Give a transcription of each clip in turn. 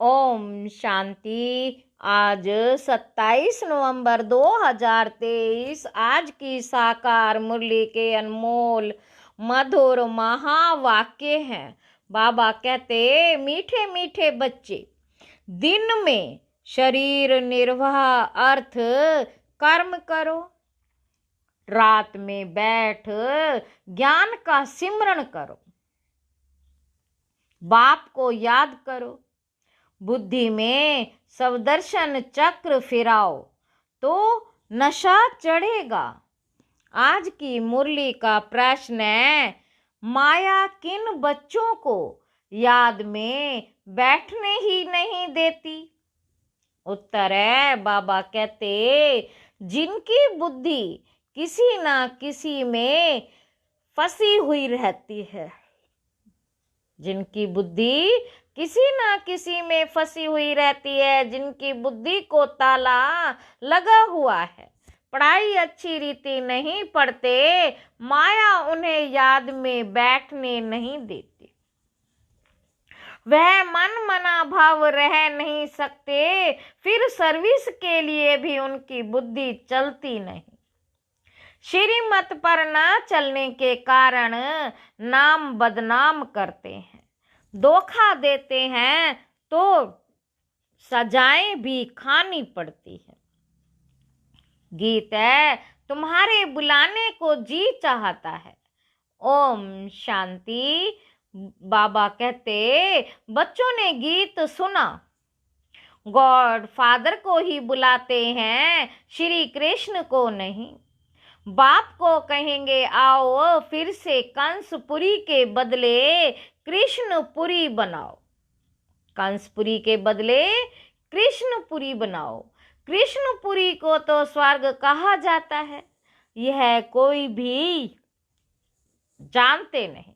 ओम शांति। आज 27 नवंबर 2023 आज की साकार मुरली के अनमोल मधुर महावाक्य हैं। बाबा कहते, मीठे मीठे बच्चे, दिन में शरीर निर्वाह अर्थ कर्म करो, रात में बैठ ज्ञान का सिमरण करो, बाप को याद करो, बुद्धि में सवदर्शन चक्र फिराओ तो नशा चढ़ेगा। आज की मुरली का प्रश्न है, माया किन बच्चों को याद में बैठने ही नहीं देती? उत्तर है, बाबा कहते, जिनकी बुद्धि किसी ना किसी में फंसी हुई रहती है, जिनकी बुद्धि किसी ना किसी में फंसी हुई रहती है, जिनकी बुद्धि को ताला लगा हुआ है, पढ़ाई अच्छी रीति नहीं पढ़ते, माया उन्हें याद में बैठने नहीं देती, वह मन मना भाव रह नहीं सकते, फिर सर्विस के लिए भी उनकी बुद्धि चलती नहीं। श्रीमत पर न चलने के कारण नाम बदनाम करते हैं, धोखा देते हैं तो सजाएं भी खानी पड़ती है। गीत है, तुम्हारे बुलाने को जी चाहता है। ओम शांति। बाबा कहते, बच्चों ने गीत सुना, गॉड फादर को ही बुलाते हैं, श्री कृष्ण को नहीं। बाप को कहेंगे आओ फिर से कंसपुरी के बदले कृष्णपुरी बनाओ, कंसपुरी के बदले कृष्णपुरी बनाओ। कृष्णपुरी को तो स्वर्ग कहा जाता है, यह कोई भी जानते नहीं,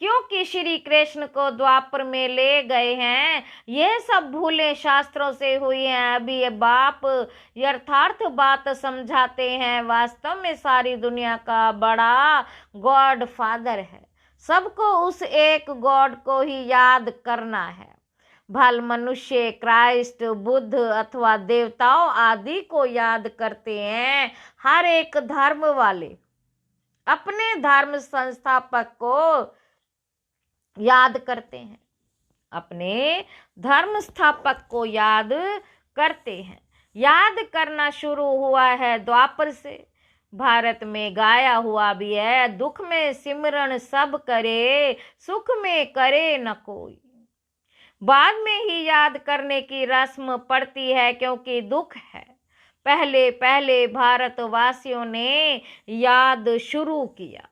क्योंकि श्री कृष्ण को द्वापर में ले गए हैं। यह सब भूलें शास्त्रों से हुई हैं। अभी ये बाप यथार्थ बात समझाते हैं। वास्तव में सारी दुनिया का बड़ा गॉड फादर है, सबको उस एक गॉड को ही याद करना है। भल मनुष्य क्राइस्ट, बुद्ध अथवा देवताओं आदि को याद करते हैं। हर एक धर्म वाले अपने धर्म संस्थापक को याद करते हैं, अपने धर्म स्थापक को याद करते हैं। याद करना शुरू हुआ है द्वापर से, भारत में गाया हुआ भी है, दुख में सिमरण सब करे, सुख में करे न कोई। बाद में ही याद करने की रस्म पड़ती है, क्योंकि दुख है। पहले पहले भारतवासियों ने याद शुरू किया,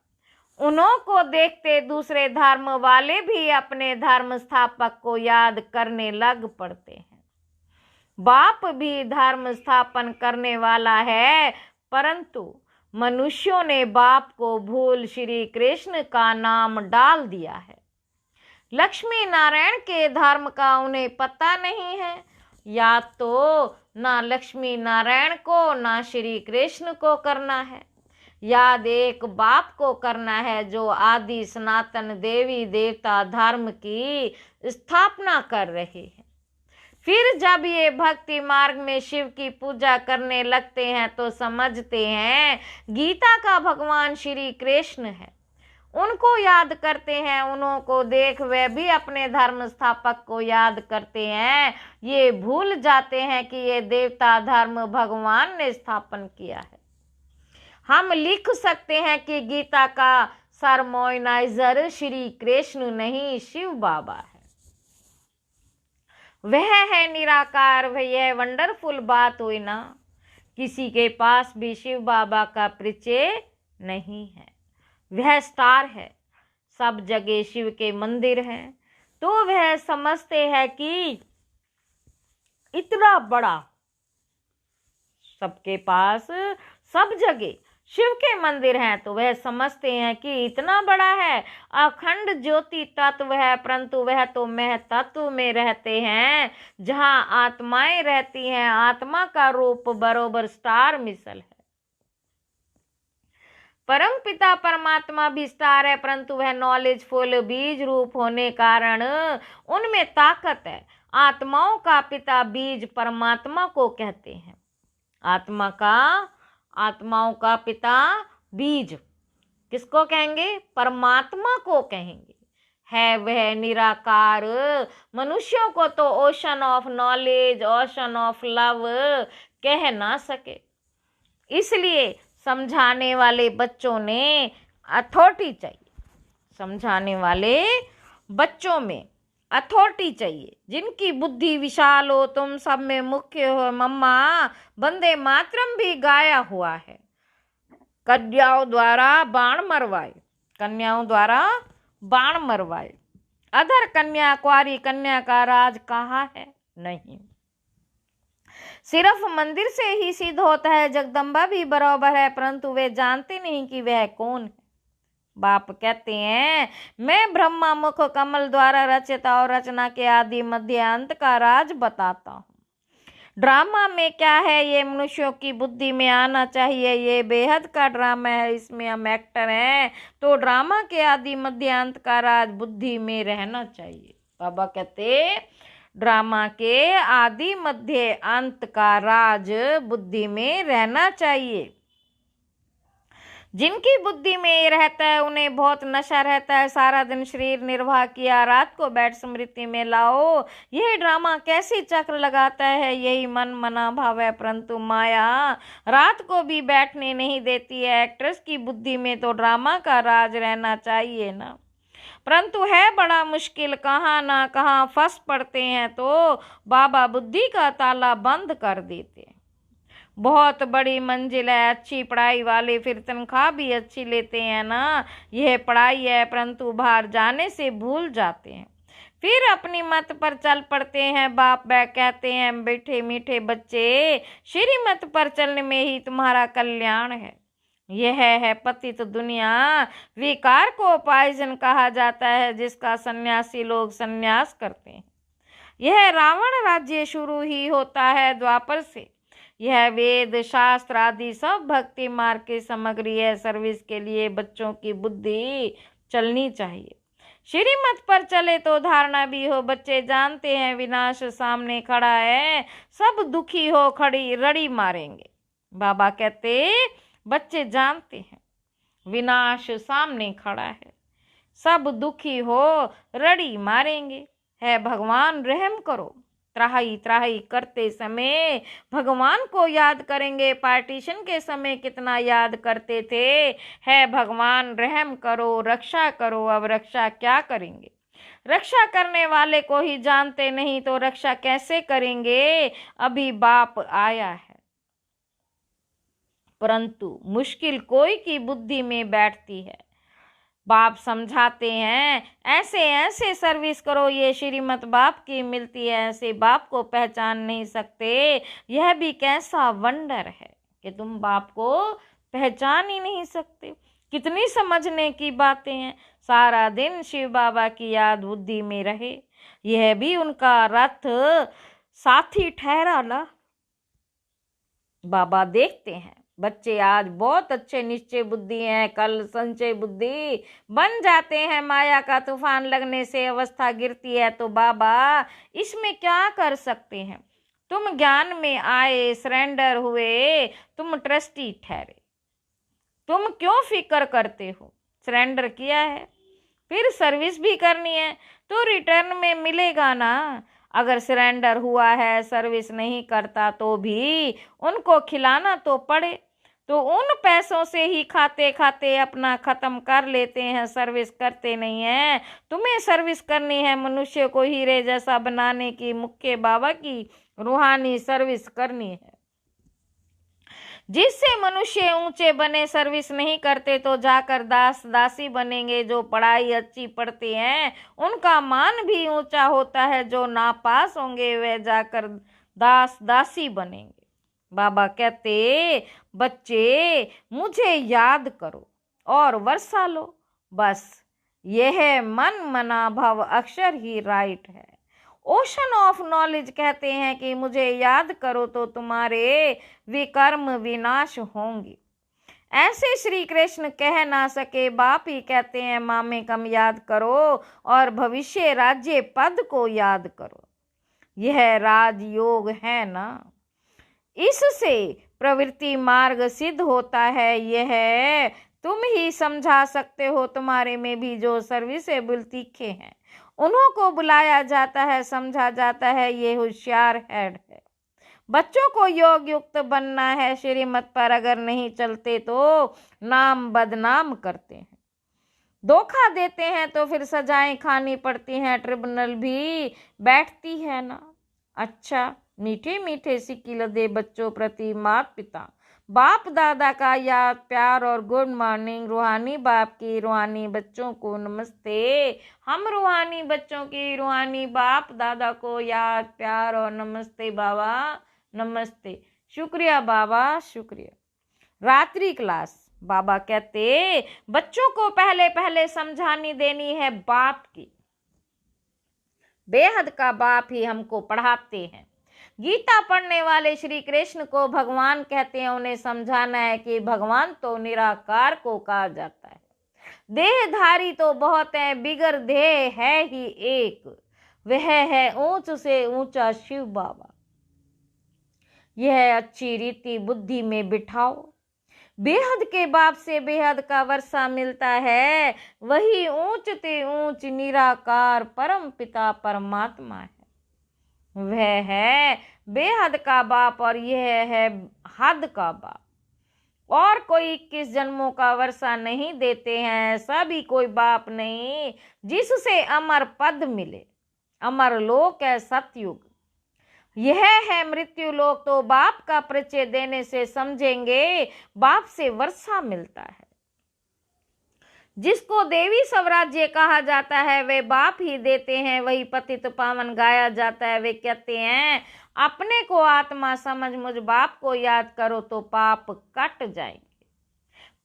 उन्हों को देखते दूसरे धर्म वाले भी अपने धर्म स्थापक को याद करने लग पड़ते हैं। बाप भी धर्म स्थापन करने वाला है, परंतु मनुष्यों ने बाप को भूल श्री कृष्ण का नाम डाल दिया है। लक्ष्मी नारायण के धर्म का उन्हें पता नहीं है। याद तो ना लक्ष्मी नारायण को ना श्री कृष्ण को करना है, याद एक बाप को करना है, जो आदि सनातन देवी देवता धर्म की स्थापना कर रहे हैं। फिर जब ये भक्ति मार्ग में शिव की पूजा करने लगते हैं तो समझते हैं गीता का भगवान श्री कृष्ण है, उनको याद करते हैं। उन्हों को देख वे भी अपने धर्म स्थापक को याद करते हैं। ये भूल जाते हैं कि ये देवता धर्म भगवान ने स्थापन किया है। हम लिख सकते हैं कि गीता का सरमोनाइजर श्री कृष्ण नहीं, शिव बाबा है। वह है निराकार। वह वंडरफुल बात हुई ना, किसी के पास भी शिव बाबा का परिचय नहीं है। वह स्टार है, सब जगह शिव के मंदिर हैं, तो वह समझते हैं कि इतना बड़ा, सबके पास सब जगह शिव के मंदिर हैं, तो वह समझते हैं कि इतना बड़ा है, अखंड ज्योति तत्व है, परंतु वह तो मह तत्व में रहते हैं, जहाँ आत्माएं रहती हैं। आत्मा का रूप बरोबर स्टार मिसल है। परम पिता परमात्मा भी स्टार है, परंतु वह नॉलेजफुल बीज रूप होने कारण उनमें ताकत है। आत्माओं का पिता बीज परमात्मा को कहते हैं। आत्माओं का पिता बीज किसको कहेंगे? परमात्मा को कहेंगे। है वह निराकार। मनुष्यों को तो ocean of knowledge, ocean of love कह ना सके, इसलिए समझाने वाले बच्चों ने अथॉरिटी चाहिए। समझाने वाले बच्चों में अथॉरिटी चाहिए, जिनकी बुद्धि विशाल हो, तुम सब में मुख्य हो। मम्मा वंदे मातरम भी गाया हुआ है। कन्याओं द्वारा बाण मरवाए। अधर कन्या, कुंवारी कन्या का राज कहाँ है? नहीं, सिर्फ मंदिर से ही सिद्ध होता है। जगदम्बा भी बराबर है, परंतु वे जानते नहीं कि वह कौन है। बाप कहते हैं, मैं ब्रह्मा मुख कमल द्वारा रचित और रचना के आदि मध्य अंत का राज बताता हूँ। ड्रामा में क्या है ये मनुष्यों की बुद्धि में आना चाहिए। ये बेहद का ड्रामा है, इसमें हम एक्टर हैं, तो ड्रामा के आदि मध्य अंत का राज बुद्धि में रहना चाहिए। बाबा कहते, ड्रामा के आदि मध्य अंत का राज बुद्धि में रहना चाहिए। जिनकी बुद्धि में ये रहता है उन्हें बहुत नशा रहता है। सारा दिन शरीर निर्वाह किया, रात को बैठ स्मृति में लाओ। यह ड्रामा कैसी चक्र लगाता है, यही मन मना भाव है, परंतु माया रात को भी बैठने नहीं देती है। एक्ट्रेस की बुद्धि में तो ड्रामा का राज रहना चाहिए ना, परंतु है बड़ा मुश्किल। कहाँ ना कहाँ फंस पड़ते हैं तो बाबा बुद्धि का ताला बंद कर देते हैं। बहुत बड़ी मंजिल है, अच्छी पढ़ाई वाले फिर तनख्वाह भी अच्छी लेते हैं ना, यह पढ़ाई है, परंतु बाहर जाने से भूल जाते हैं, फिर अपनी मत पर चल पड़ते हैं। बाप कहते हैं, बेटे मीठे बच्चे, श्रीमत पर चलने में ही तुम्हारा कल्याण है। यह है पतित दुनिया। विकार को पॉइजन कहा जाता है, जिसका सन्यासी लोग सन्यास करते हैं। यह रावण राज्य शुरू ही होता है द्वापर से। यह वेद शास्त्र आदि सब भक्ति मार्ग की सामग्री है। सर्विस के लिए बच्चों की बुद्धि चलनी चाहिए। श्रीमत पर चले तो धारणा भी हो। बच्चे जानते हैं विनाश सामने खड़ा है, सब दुखी हो खड़ी रड़ी मारेंगे। बाबा कहते, बच्चे जानते हैं विनाश सामने खड़ा है, सब दुखी हो रड़ी मारेंगे। है भगवान रहम करो। त्राही त्राही करते समय भगवान को याद करेंगे। पार्टीशन के समय कितना याद करते थे, है भगवान रहम करो, रक्षा करो। अब रक्षा क्या करेंगे? रक्षा करने वाले को ही जानते नहीं तो रक्षा कैसे करेंगे? अभी बाप आया है, परंतु मुश्किल कोई की बुद्धि में बैठती है। बाप समझाते हैं, ऐसे ऐसे सर्विस करो, ये श्रीमत बाप की मिलती है। ऐसे बाप को पहचान नहीं सकते। यह भी कैसा वंडर है कि तुम बाप को पहचान ही नहीं सकते। कितनी समझने की बातें हैं। सारा दिन शिव बाबा की याद बुद्धि में रहे, यह भी उनका रथ साथी ठहरा ना। बाबा देखते हैं बच्चे आज बहुत अच्छे निश्चय बुद्धि हैं, कल संचय बुद्धि बन जाते हैं। माया का तूफान लगने से अवस्था गिरती है, तो बाबा इसमें क्या कर सकते हैं? तुम ज्ञान में आए, सरेंडर हुए, तुम ट्रस्टी ठहरे। तुम क्यों फिक्र करते हो? सरेंडर किया है, फिर सर्विस भी करनी है, तो रिटर्न में मिलेगा ना। अगर सरेंडर हुआ है, सर्विस नहीं करता, तो भी उनको खिलाना तो पड़े। तो उन पैसों से ही खाते खाते अपना खत्म कर लेते हैं, सर्विस करते नहीं हैं। तुम्हें सर्विस करनी है, मनुष्य को हीरे जैसा बनाने की, मुख्य बाबा की रूहानी सर्विस करनी है, जिससे मनुष्य ऊंचे बने। सर्विस नहीं करते तो जाकर दास दासी बनेंगे। जो पढ़ाई अच्छी पढ़ते हैं उनका मान भी ऊंचा होता है, जो नापास होंगे वे जाकर दास दासी बनेंगे। बाबा कहते, बच्चे मुझे याद करो और वर्षा लो, बस यह मन मना भव अक्षर ही राइट है। ओशन ऑफ नॉलेज कहते हैं कि मुझे याद करो तो तुम्हारे विकर्म विनाश होंगे। ऐसे श्री कृष्ण कह ना सके। बाप ही कहते हैं, मामे कम याद करो और भविष्य राज्य पद को याद करो। यह राजयोग है ना। इससे प्रवृत्ति मार्ग सिद्ध होता है, यह तुम ही समझा सकते हो। तुम्हारे में भी जो सर्विसेबल तीखे हैं उन्हों को बुलाया जाता है, समझा जाता है, ये होशियार हेड है। बच्चों को योग युक्त बनना है, श्रीमत पर अगर नहीं चलते तो नाम बदनाम करते हैं, धोखा देते हैं तो फिर सजाएं खानी पड़ती हैं, ट्रिब्यूनल भी बैठती है ना। अच्छा, मीठे मीठे सिक्की लदे बच्चों प्रति माता पिता बाप दादा का याद प्यार और गुड मॉर्निंग। रूहानी बाप की रूहानी बच्चों को नमस्ते। हम रूहानी बच्चों की रूहानी बाप दादा को याद प्यार और नमस्ते बाबा, नमस्ते। शुक्रिया बाबा, शुक्रिया। रात्रि क्लास। बाबा कहते बच्चों को पहले पहले समझानी देनी है बाप की। बेहद का बाप ही हमको पढ़ाते हैं। गीता पढ़ने वाले श्री कृष्ण को भगवान कहते हैं। उन्हें समझाना है कि भगवान तो निराकार को कहा जाता है। देहधारी तो बहुत है, बिगर देह है ही एक, वह है ऊंच से ऊंचा शिव बाबा। यह अच्छी रीति बुद्धि में बिठाओ। बेहद के बाप से बेहद का वर्षा मिलता है, वही ऊंच ते ऊंच निराकार परम पिता परमात्मा है। वह है बेहद का बाप और यह है हद का बाप। और कोई 21 जन्मों का वर्षा नहीं देते हैं, ऐसा भी कोई बाप नहीं जिससे अमर पद मिले। अमर लोक है सतयुग, यह है मृत्यु लोक। तो बाप का परिचय देने से समझेंगे बाप से वर्षा मिलता है। जिसको देवी स्वराज्य कहा जाता है वे बाप ही देते हैं, वही पतित पावन गाया जाता है। वे कहते हैं अपने को आत्मा समझ मुझ बाप को याद करो तो पाप कट जाएंगे।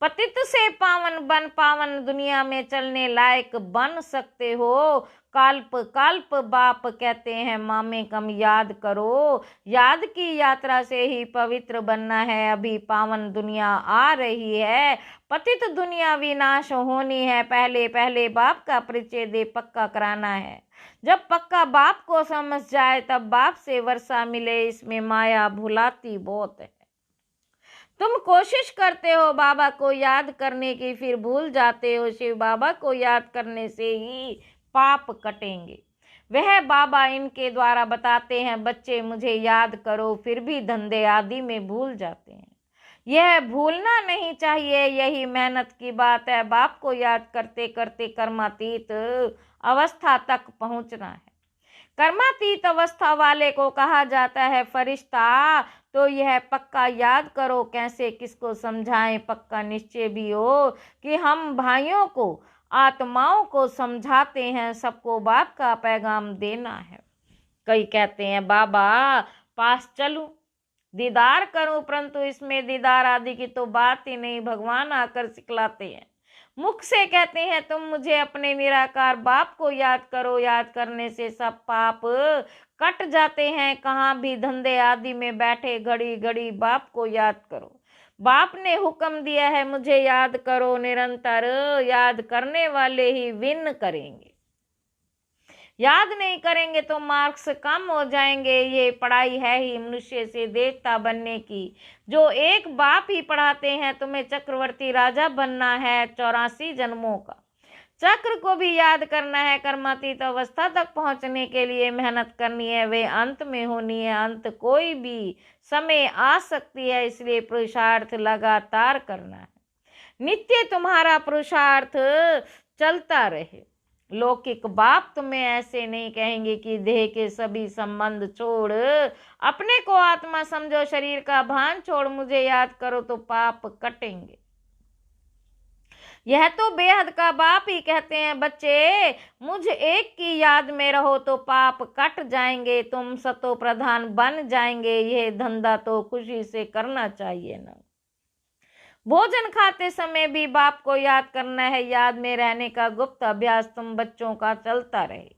पतित से पावन बन पावन दुनिया में चलने लायक बन सकते हो। कल्प कल्प बाप कहते हैं मामे कम याद करो। याद की यात्रा से ही पवित्र बनना है। अभी पावन दुनिया आ रही है, पतित दुनिया विनाश होनी है। पहले पहले बाप का परिचय दे पक्का कराना है। जब पक्का बाप को समझ जाए तब बाप से वर्षा मिले। इसमें माया भुलाती बहुत है। तुम कोशिश करते हो बाबा को याद करने की, फिर भूल जाते हो। शिव बाबा को याद करने से ही पाप कटेंगे। वह बाबा इनके द्वारा बताते हैं बच्चे मुझे याद करो, फिर भी धंधे आदि में भूल जाते हैं। यह भूलना नहीं चाहिए, यही मेहनत की बात है। बाप को याद करते करते कर्मातीत अवस्था तक पहुंचना है। कर्मातीत अवस्था वाले को कहा जाता है फरिश्ता। तो यह पक्का याद करो, कैसे किसको समझाएं। पक्का निश्चय भी हो कि हम भाइयों को आत्माओं को समझाते हैं, सबको बाप का पैगाम देना है। कई कहते हैं बाबा पास चलूं, दीदार करूं, परंतु इसमें दीदार आदि की तो बात ही नहीं। भगवान आकर सिखलाते हैं, मुख से कहते हैं तुम मुझे अपने निराकार बाप को याद करो। याद करने से सब पाप कट जाते हैं। कहाँ भी धंधे आदि में बैठे घड़ी घड़ी बाप को याद करो। बाप ने हुक्म दिया है मुझे याद करो। निरंतर याद करने वाले ही विन करेंगे। याद नहीं करेंगे तो मार्क्स कम हो जाएंगे। ये पढ़ाई है ही मनुष्य से देवता बनने की, जो एक बाप ही पढ़ाते हैं। तुम्हें चक्रवर्ती राजा बनना है 84 जन्मों का। चक्र को भी याद करना है। कर्मातीत अवस्था तक पहुंचने के लिए मेहनत करनी है, वे अंत में होनी है। अंत कोई भी समय आ सकती है, इसलिए पुरुषार्थ लगातार करना है। नित्य तुम्हारा पुरुषार्थ चलता रहे। लौकिक बाप तुम्हें ऐसे नहीं कहेंगे कि देह के सभी संबंध छोड़ अपने को आत्मा समझो, शरीर का भान छोड़ मुझे याद करो तो पाप कटेंगे। यह तो बेहद का बाप ही कहते हैं बच्चे मुझ एक की याद में रहो तो पाप कट जाएंगे, तुम सतो प्रधान बन जाएंगे। यह धंधा तो खुशी से करना चाहिए ना। भोजन खाते समय भी बाप को याद करना है। याद में रहने का गुप्त अभ्यास तुम बच्चों का चलता रहे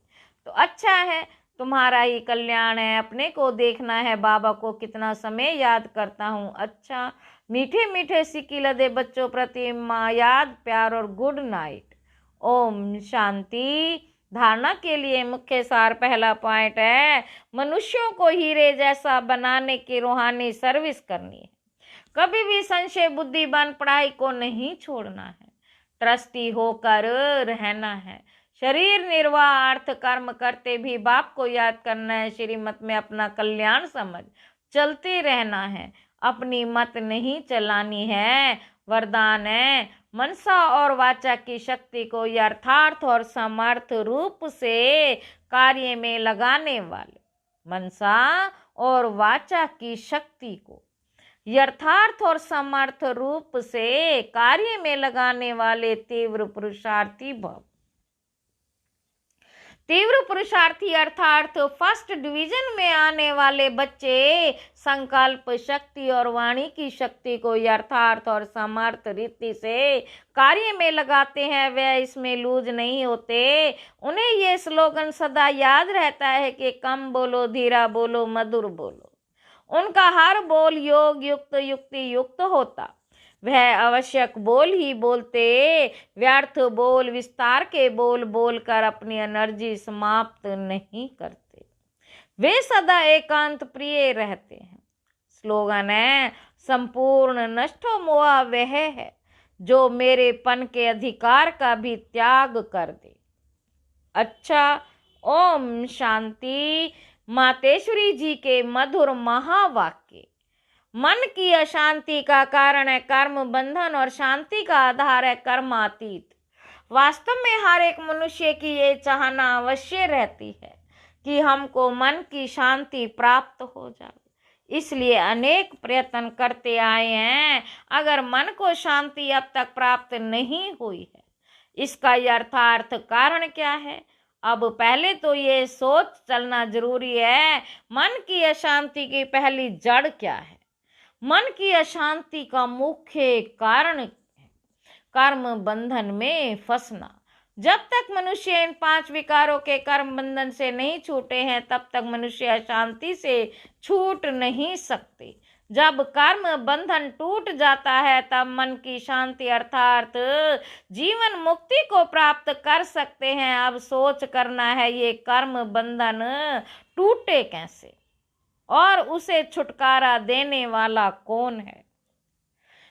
तो अच्छा है, तुम्हारा ही कल्याण है। अपने को देखना है बाबा को कितना समय याद करता हूँ। अच्छा, मीठे मीठे सिक्की लदे बच्चों प्रति माँ याद प्यार और गुड नाइट। ओम शांति। धारणा के लिए मुख्य सार पहला पॉइंट है, मनुष्यों को हीरे जैसा बनाने की रूहानी सर्विस करनी है। कभी भी संशय बुद्धिमान पढ़ाई को नहीं छोड़ना है, ट्रस्टी होकर रहना है, शरीर निर्वाह अर्थ कर्म करते भी बाप को याद करना है, श्रीमत में अपना कल्याण समझ चलते रहना है, अपनी मत नहीं चलानी है। वरदान है, मनसा और वाचा की शक्ति को यथार्थ और समर्थ रूप से कार्य में लगाने वाले, मनसा और वाचा की शक्ति को यथार्थ और समर्थ रूप से कार्य में लगाने वाले तीव्र पुरुषार्थी भव। तीव्र पुरुषार्थी अर्थात फर्स्ट डिवीजन में आने वाले बच्चे संकल्प शक्ति और वाणी की शक्ति को यथार्थ और समर्थ रीति से कार्य में लगाते हैं, वे इसमें लूज नहीं होते। उन्हें ये स्लोगन सदा याद रहता है कि कम बोलो, धीरा बोलो, मधुर बोलो। उनका हर बोल योग युक्त युक्ति युक्त होता, वह आवश्यक बोल ही बोलते, व्यर्थ बोल विस्तार के बोल बोलकर अपनी एनर्जी समाप्त नहीं करते। वे सदा एकांत प्रिय रहते हैं। स्लोगन है, संपूर्ण नष्टो मोह वह है जो मेरे पन के अधिकार का भी त्याग कर दे। अच्छा, ओम शांति। मातेश्वरी जी के मधुर महावाक्य। मन की अशांति का कारण है कर्म बंधन और शांति का आधार है कर्मातीत। वास्तव में हर एक मनुष्य की ये चाहना अवश्य रहती है कि हमको मन की शांति प्राप्त हो जाए, इसलिए अनेक प्रयत्न करते आए हैं। अगर मन को शांति अब तक प्राप्त नहीं हुई है, इसका यथार्थ कारण क्या है? अब पहले तो ये सोच चलना जरूरी है, मन की अशांति की पहली जड़ क्या है। मन की अशांति का मुख्य कारण है कर्म बंधन में फंसना। जब तक मनुष्य इन 5 विकारों के कर्म बंधन से नहीं छूटे हैं, तब तक मनुष्य अशांति से छूट नहीं सकते। जब कर्म बंधन टूट जाता है, तब मन की शांति अर्थात जीवन मुक्ति को प्राप्त कर सकते हैं। अब सोच करना है, ये कर्म बंधन टूटे कैसे और उसे छुटकारा देने वाला कौन है?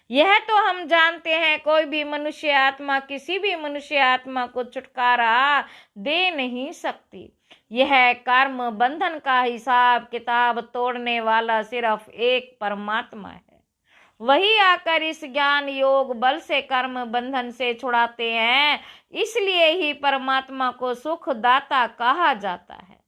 यह तो हम जानते हैं, कोई भी मनुष्य आत्मा किसी भी मनुष्य आत्मा को छुटकारा दे नहीं सकती। यह कर्म बंधन का हिसाब किताब तोड़ने वाला सिर्फ एक परमात्मा है। वही आकर इस ज्ञान योग बल से कर्म बंधन से छुड़ाते हैं। इसलिए ही परमात्मा को सुख दाता कहा जाता है।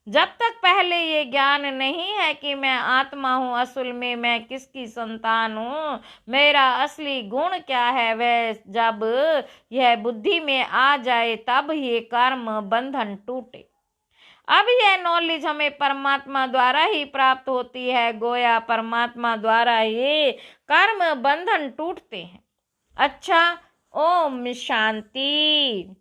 जब तक पहले ये ज्ञान नहीं है कि मैं आत्मा हूँ, असल में मैं किसकी संतान हूँ, मेरा असली गुण क्या है, वह जब यह बुद्धि में आ जाए तब ये कर्म बंधन टूटे। अब यह नॉलेज हमें परमात्मा द्वारा ही प्राप्त होती है, गोया परमात्मा द्वारा ही कर्म बंधन टूटते हैं। अच्छा, ओम शांति।